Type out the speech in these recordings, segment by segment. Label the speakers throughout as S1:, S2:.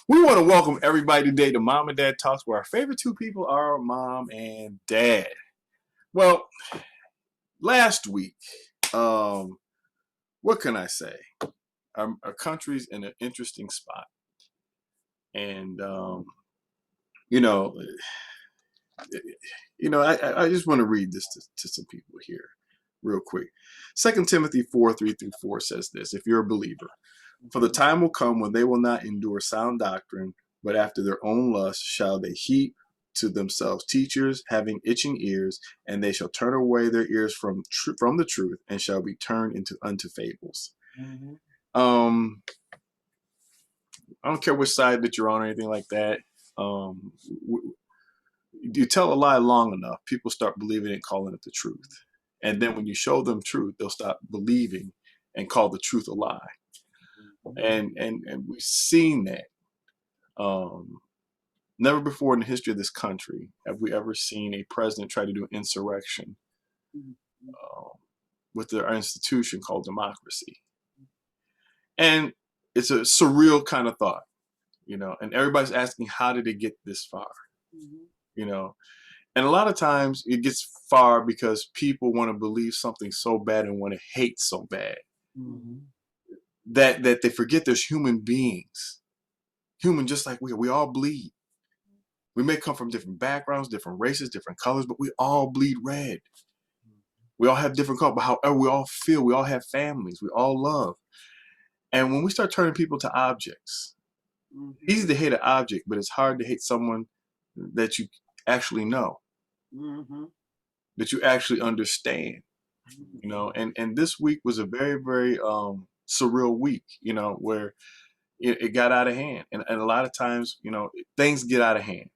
S1: We want to welcome everybody today to Mom and Dad Talks, where our favorite two people are mom and dad. Well, last week, what can I say? Our country's in an interesting spot, and you know, I just want to read this to some people here, real quick. 2 Timothy 4:3-4 says this: If you're a believer, for the time will come when they will not endure sound doctrine, but after their own lust shall they heap to themselves teachers having itching ears, and they shall turn away their ears from the truth, and shall be turned unto fables. Mm-hmm. I don't care which side that you're on or anything like that. You tell a lie long enough, people start believing it and calling it the truth. And then when you show them truth, they'll stop believing and call the truth a lie. And we've seen that. Never before in the history of this country have we ever seen a president try to do insurrection with our institution called democracy. And it's a surreal kind of thought, and everybody's asking, how did it get this far? And a lot of times it gets far because people want to believe something so bad and want to hate so bad that they forget there's human beings, human just like we all bleed. We may come from different backgrounds, different races, different colors, but we all bleed red. We all have different colors, but however we all feel, we all have families, we all love. And when we start turning people to objects, it's easy to hate an object, but it's hard to hate someone that you actually know, that you actually understand, and this week was a very, very surreal week, where it got out of hand. And a lot of times, things get out of hand.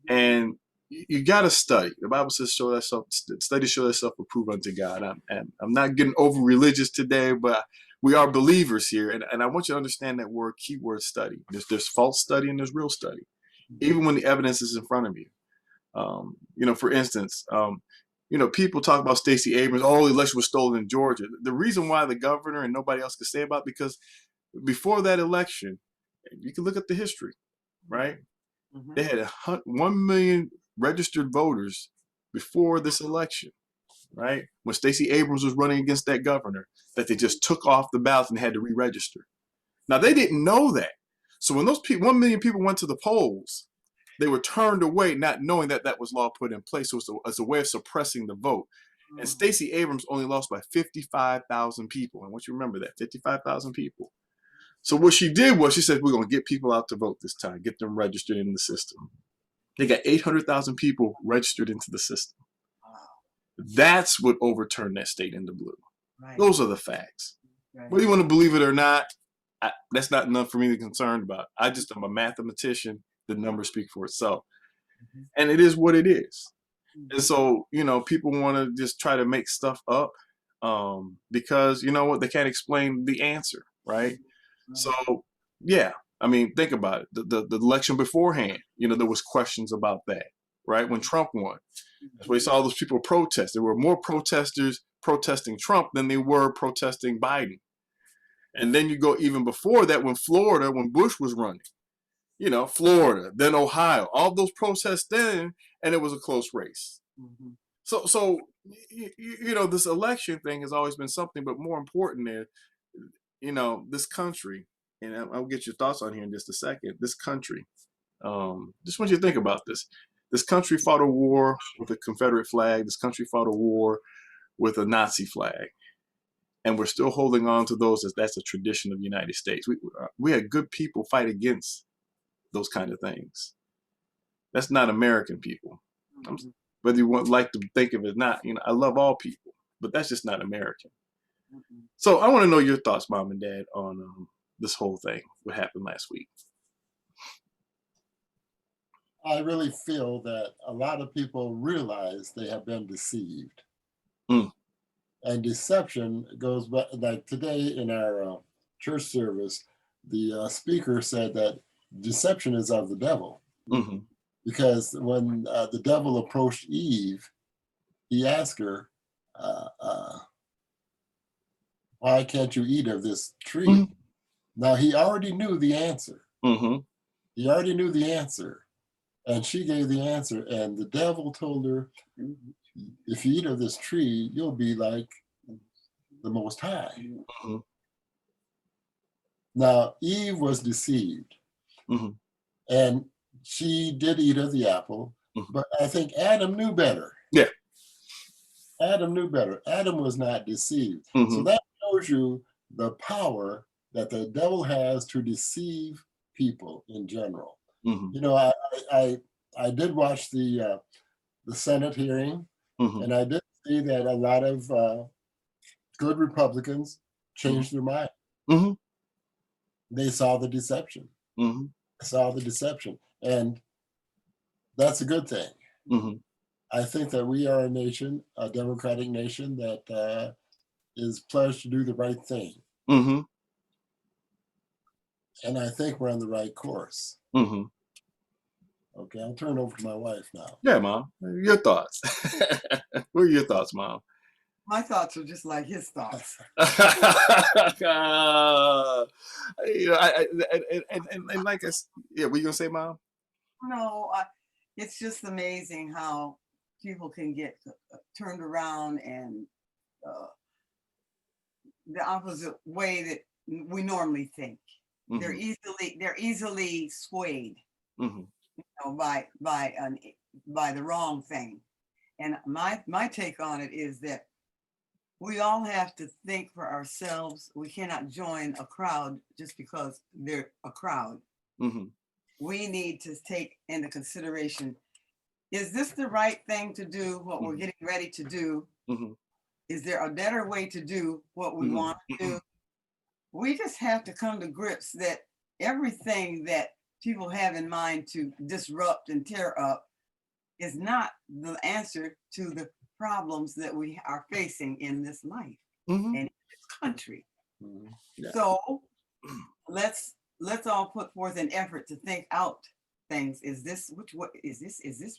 S1: And you got to study. The Bible says, study show thyself approved unto God. I'm not getting over religious today, but we are believers here. And I want you to understand that word, keyword study. There's false study and there's real study, even when the evidence is in front of you. For instance, people talk about Stacey Abrams, the election was stolen in Georgia. The reason why the governor and nobody else could say about it, because before that election, you can look at the history, right? They had 1 million registered voters before this election, right? When Stacey Abrams was running against that governor, that they just took off the ballot and had to re-register. Now, they didn't know that. So when those 1 million people went to the polls, they were turned away, not knowing that that was law put in place. So it was as a way of suppressing the vote. And Stacey Abrams only lost by 55,000 people. And I want you to remember that, 55,000 people. So what she did was she said, we're going to get people out to vote this time, get them registered in the system. They got 800,000 people registered into the system. That's what overturned that state into blue. Right. Those are the facts. Right. Whether you want to believe it or not, that's not enough for me to be concerned about. I'm a mathematician. The numbers speak for itself. And it is what it is. And so, people want to just try to make stuff up because, they can't explain the answer, right? So, yeah, think about it. The election beforehand, there was questions about that, right? When Trump won, that's why you saw all those people protest. There were more protesters protesting Trump than they were protesting Biden. And then you go even before that, when Bush was running, Florida, then Ohio, all those protests then, and it was a close race. So this election thing has always been something, but more important is, this country, and I'll get your thoughts on here in just a second. This country, just want you to think about this. This country fought a war with a Confederate flag. This country fought a war with a Nazi flag. And we're still holding on to those as that's a tradition of the United States. We had good people fight against those kind of things. That's not American people. Whether you like to think of it or not, I love all people, but that's just not American. So I want to know your thoughts, Mom and Dad, on this whole thing, what happened last week.
S2: I really feel that a lot of people realize they have been deceived. And deception goes back, like today in our church service, the speaker said that deception is of the devil. Because when the devil approached Eve, he asked her, why can't you eat of this tree? Now, he already knew the answer. He already knew the answer. And she gave the answer. And the devil told her, if you eat of this tree, you'll be like the Most High.
S1: Mm-hmm.
S2: Now, Eve was deceived.
S1: Mm-hmm.
S2: And she did eat of the apple.
S1: Mm-hmm.
S2: But I think Adam knew better.
S1: Yeah.
S2: Adam knew better. Adam was not deceived.
S1: Mm-hmm.
S2: So that shows you the power that the devil has to deceive people in general.
S1: Mm-hmm.
S2: You know, I did watch the Senate hearing,
S1: Mm-hmm.
S2: and I did see that a lot of good Republicans changed their mind.
S1: Mm-hmm.
S2: They saw the deception.
S1: Mm-hmm.
S2: Saw the deception, and that's a good thing.
S1: Mm-hmm.
S2: I think that we are a nation, a democratic nation that is pledged to do the right thing.
S1: Mm-hmm.
S2: And I think we're on the right course.
S1: Mm-hmm.
S2: Okay, I'll turn it over to my wife now.
S1: Yeah, Mom. Your thoughts. What are your thoughts, Mom?
S3: My thoughts are just like his thoughts.
S1: You know, and like I yeah, what you gonna say, Mom?
S3: No, it's just amazing how people can get turned around and the opposite way that we normally think.
S1: Mm-hmm.
S3: They're easily swayed,
S1: Mm-hmm.
S3: you know, by the wrong thing. And my take on it is that we all have to think for ourselves. We cannot join a crowd just because they're a crowd.
S1: Mm-hmm.
S3: We need to take into consideration, is this the right thing to do, what we're getting ready to do?
S1: Mm-hmm.
S3: Is there a better way to do what we want to do? We just have to come to grips that everything that people have in mind to disrupt and tear up is not the answer to the problems that we are facing in this life and in this country.
S1: Yeah.
S3: So let's all put forth an effort to think out things. Is this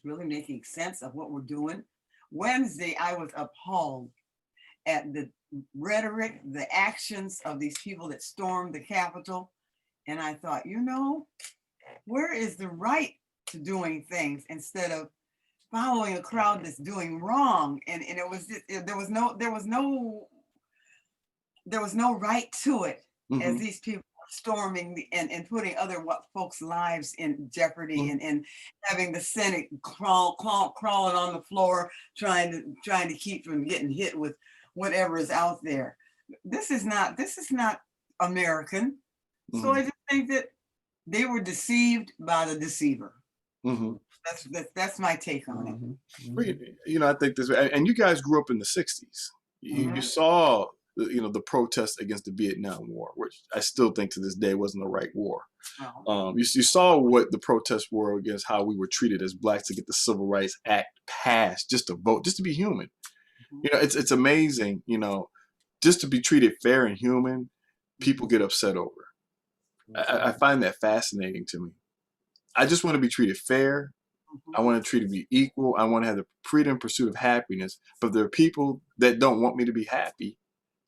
S3: really making sense of what we're doing? Wednesday, I was appalled at the rhetoric, the actions of these people that stormed the Capitol. And I thought, you know, where is the right to doing things instead of following a crowd that's doing wrong? And it was just, there was no right to it as these people are storming and putting other folks' lives in jeopardy and having the Senate crawling on the floor trying to keep from getting hit with whatever is out there. This is not American. So I just think that they were deceived by the deceiver. That's my take on it.
S1: Well, you know, I think this, and you guys grew up in the 60s. You saw, you know, the protests against the Vietnam War, which I still think to this day wasn't the right war. You saw what the protests were against how we were treated as blacks to get the Civil Rights Act passed, just to vote, just to be human. You know, it's amazing, you know, just to be treated fair and human, people get upset over. I find that fascinating to me. I just want to be treated fair. I want to treat it be equal. I want to have the freedom pursuit of happiness. But there are people that don't want me to be happy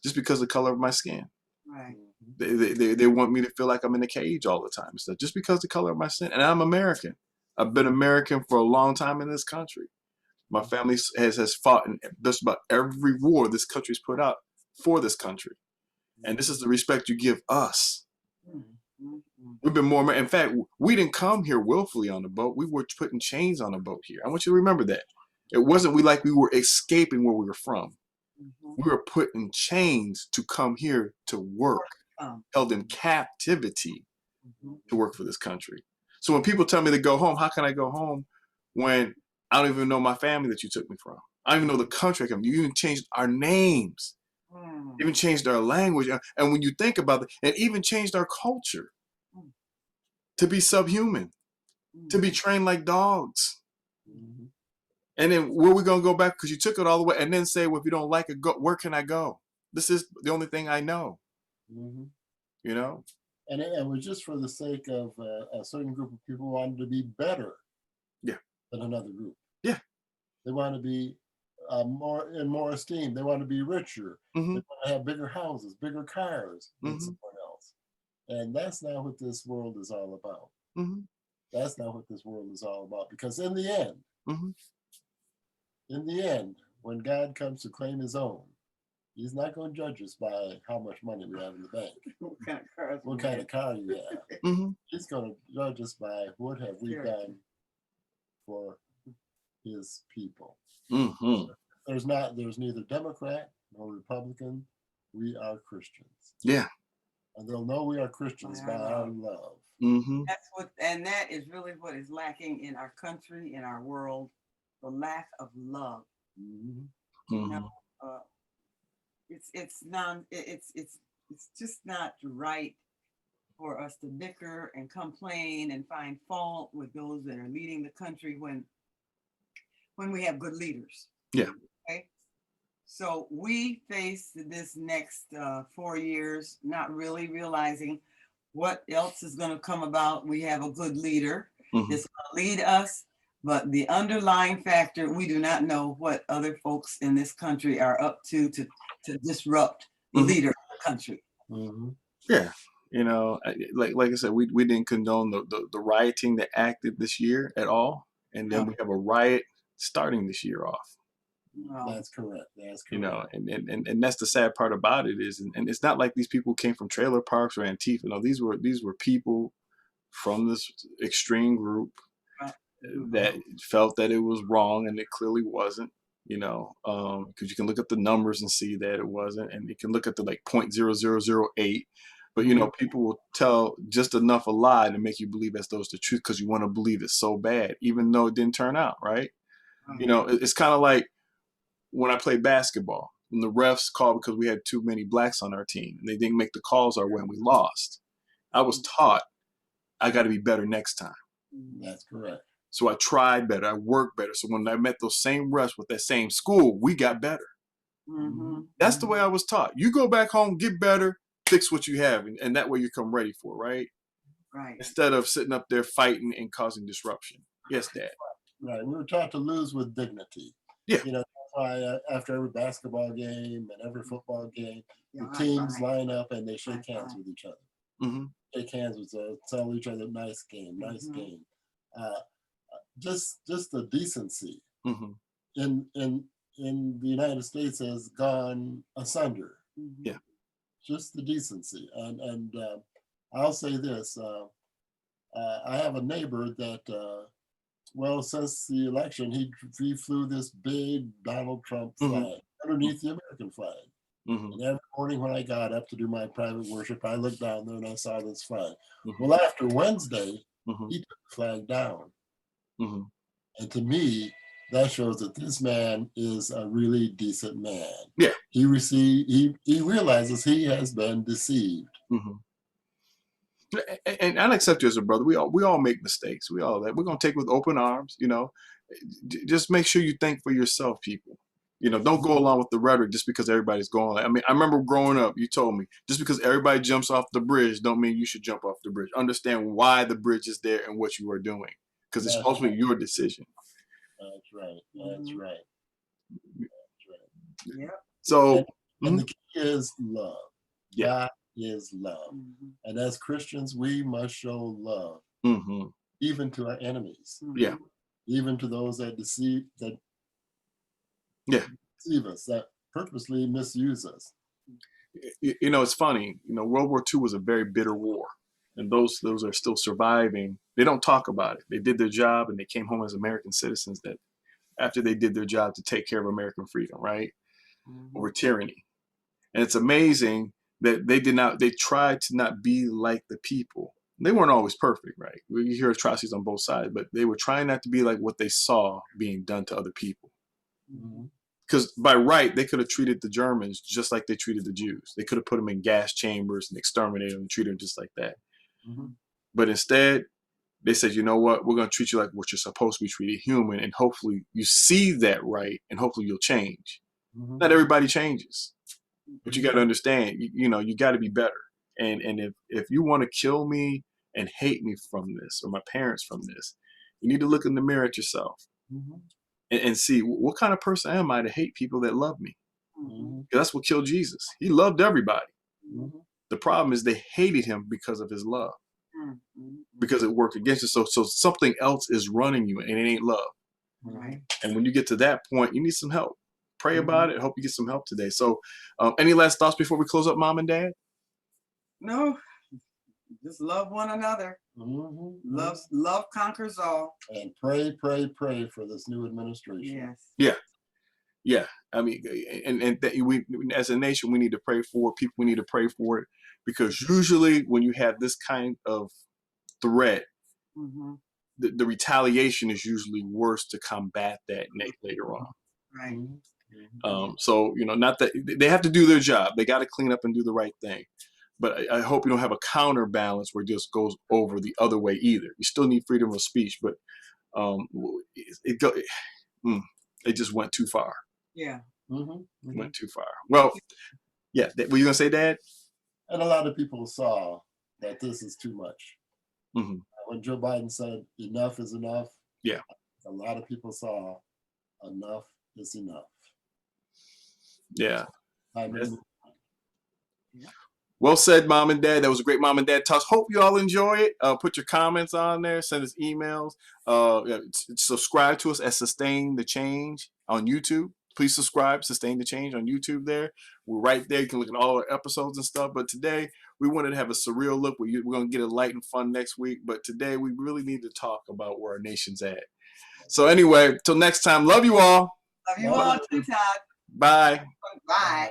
S1: just because of the color of my skin.
S3: Right.
S1: They want me to feel like I'm in a cage all the time. So just because of the color of my skin. And I'm American. I've been American for a long time in this country. My family has fought in just about every war this country's put out for this country. And this is the respect you give us. We've been more, in fact, we didn't come here willfully on the boat. We were putting chains on the boat here. I want you to remember that. It wasn't we were escaping where we were from. We were put in chains to come here to work, held in captivity to work for this country. So when people tell me to go home, how can I go home when I don't even know my family that you took me from? I don't even know the country I come from. You even changed our names, even changed our language. And when you think about it, and even changed our culture to be subhuman, to be trained like dogs. And then where we going to go back? Because you took it all the way and then say, well, if you don't like it, go, where can I go? This is the only thing I know. You know?
S2: And it was just for the sake of a certain group of people wanted to be better than another group.
S1: Yeah.
S2: They want to be more esteemed. They want to be richer. They want to have bigger houses, bigger cars than someone else. And that's not what this world is all about. That's not what this world is all about. Because in
S1: Mhm.
S2: the end, when God comes to claim his own, he's not going to judge us by how much money we have in the bank,
S3: What kind of cars?
S2: what
S3: we
S2: kind
S3: have.
S2: of car you have.
S1: Mhm.
S2: He's going to judge us by what have we
S3: Character.
S2: done for his people.
S1: Mhm.
S2: There's neither Democrat nor Republican. We are Christians.
S1: Yeah.
S2: And they'll know we are Christians
S3: By
S2: by
S3: our
S2: our love.
S1: Mhm.
S3: That's what, and that is really what is lacking in our country, in our world, the lack of love.
S2: Mhm.
S1: Mhm.
S3: Uh, it's just not right for us to bicker and complain and find fault with those that are leading the country when we have good leaders.
S1: Yeah.
S3: Okay. So we face this next 4 years, not really realizing what else is going to come about. We have a good leader
S1: Mhm.
S3: that's going to lead us, but the underlying factor, we do not know what other folks in this country are up to disrupt the
S1: Mhm.
S3: leader of the country.
S2: Mhm.
S1: Yeah. You know, like I said, we didn't condone the rioting that acted this year at all, and then
S3: No.
S1: we have a riot starting this year off.
S2: That's correct. That's correct.
S1: You know, and that's the sad part about it is, and it's not like these people came from trailer parks or Antifa. No, these were people from this extreme group
S3: Right.
S1: that felt that it was wrong, and it clearly wasn't. You know, because you can look at the numbers and see that it wasn't, and you can look at the like 0.0008. But you know, people will tell just enough a lie to make you believe as though it's the truth because you want to believe it so bad, even though it didn't turn out right. You know, it's kind of like when I played basketball, when the refs called because we had too many blacks on our team and they didn't make the calls or when we lost. I was taught I got to be better next time.
S2: That's correct.
S1: So I tried better, I worked better. So when I met those same refs with that same school, we got better.
S3: Mhm.
S1: That's the way I was taught. You go back home, get better, fix what you have, and that way you come ready for it, right?
S3: Right.
S1: Instead of sitting up there fighting and causing disruption. Yes, Dad.
S2: Right. We were taught to lose with dignity.
S1: Yeah.
S2: You know, that's why after every basketball game and every football game,
S3: Yeah,
S2: the teams
S3: high
S2: line up and they shake
S3: High
S2: hands
S3: five.
S2: with each other.
S1: Mm-hmm.
S2: Shake hands with tell each other nice game, nice
S3: Mhm.
S2: game. Just the decency
S1: Mm-hmm.
S2: in the United States has gone asunder.
S3: Mhm.
S1: Yeah.
S2: Just the decency, and I'll say this: I have a neighbor that, well, since the election, he flew this big Donald Trump
S1: Mhm.
S2: flag underneath the American flag.
S1: Mm-hmm.
S2: And every morning when I got up to do my private worship, I looked down there and I saw this flag.
S1: Mhm.
S2: Well, after Wednesday,
S1: Mm-hmm.
S2: he took the flag down.
S1: Mm-hmm.
S2: And to me, that shows that this man is a really decent man.
S1: Yeah.
S2: He realizes he has been deceived.
S1: Mm-hmm. And I'll accept you as a brother. We all make mistakes. We all that. We're gonna take with open arms. You know, just make sure you think for yourself, people. You know, don't go along with the rhetoric just because everybody's going. I mean, I remember growing up, you told me just because everybody jumps off the bridge, don't mean you should jump off the bridge. Understand why the bridge is there and what you are doing, because it's
S2: That's
S1: ultimately your decision.
S2: That's right. That's
S3: Mhm.
S2: right. That's right.
S3: Yep.
S1: So,
S2: And the key is love.
S1: Yeah.
S2: God is love.
S3: Mhm.
S2: And as Christians, we must show love,
S1: mm-hmm.
S2: even to our enemies,
S1: Yeah.
S2: even to those that deceive
S1: Yeah.
S2: us, that purposely misuse us.
S1: You know, it's funny. You know, World War II was a very bitter war, and those are still surviving. They don't talk about it. They did their job, and they came home as American citizens. That after they did their job to take care of American freedom, right,
S3: Mhm.
S1: over tyranny. And it's amazing that they tried to not be like the people. They weren't always perfect, right? You hear atrocities on both sides, but they were trying not to be like what they saw being done to other people.
S2: Mhm.
S1: Because by right, they could have treated the Germans just like they treated the Jews. They could have put them in gas chambers and exterminated them and treated them just like that.
S2: Mhm.
S1: But instead, they said, you know what? We're going to treat you like what you're supposed to be treated, human. And hopefully you see that right, and hopefully you'll change.
S2: Mhm.
S1: Not everybody changes. But you got to understand, you know, you got to be better. And if you want to kill me and hate me from this, or my parents from this, you need to look in the mirror at yourself
S2: Mhm.
S1: and see what kind of person am I to hate people that love me?
S2: Mhm.
S1: 'Cause that's what killed Jesus. He loved everybody.
S2: Mhm.
S1: The problem is they hated him because of his love.
S3: Mhm.
S1: because it worked against you. So something else is running you, and it ain't love.
S3: Right.
S1: And when you get to that point, you need some help. Pray about it. Hope you get some help today. So, any last thoughts before we close up, Mom and Dad?
S3: No, just love one another. Love conquers all.
S2: And pray for this new administration.
S3: Yes.
S1: Yeah. I mean, and that we, as a nation, we need to pray for it. People. We need to pray for it, because usually when you have this kind of threat, the retaliation is usually worse to combat that later on.
S3: Right.
S1: So, not that they have to do their job. They got to clean up and do the right thing. But I hope you don't have a counterbalance where it just goes over the other way either. You still need freedom of speech, but it just went too far.
S3: Yeah.
S1: Went too far. Well, yeah. Were you gonna say, Dad?
S2: And a lot of people saw that this is too much. When Joe Biden said enough is enough,
S1: yeah,
S2: a lot of people saw enough is enough.
S1: Yeah.
S2: Yeah.
S1: Well said, Mom and Dad. That was a great Mom and Dad Talks. Hope you all enjoy it. Put your comments on there. Send us emails. Subscribe to us at Sustain the Change on YouTube. Please subscribe, Sustain the Change on YouTube there. We're right there. You can look at all our episodes and stuff. But today, we wanted to have a surreal look. We're going to get it light and fun next week. But today, we really need to talk about where our nation's at. So anyway, till next time, love you all.
S3: Love you all too, Todd.
S1: Bye.
S3: Bye.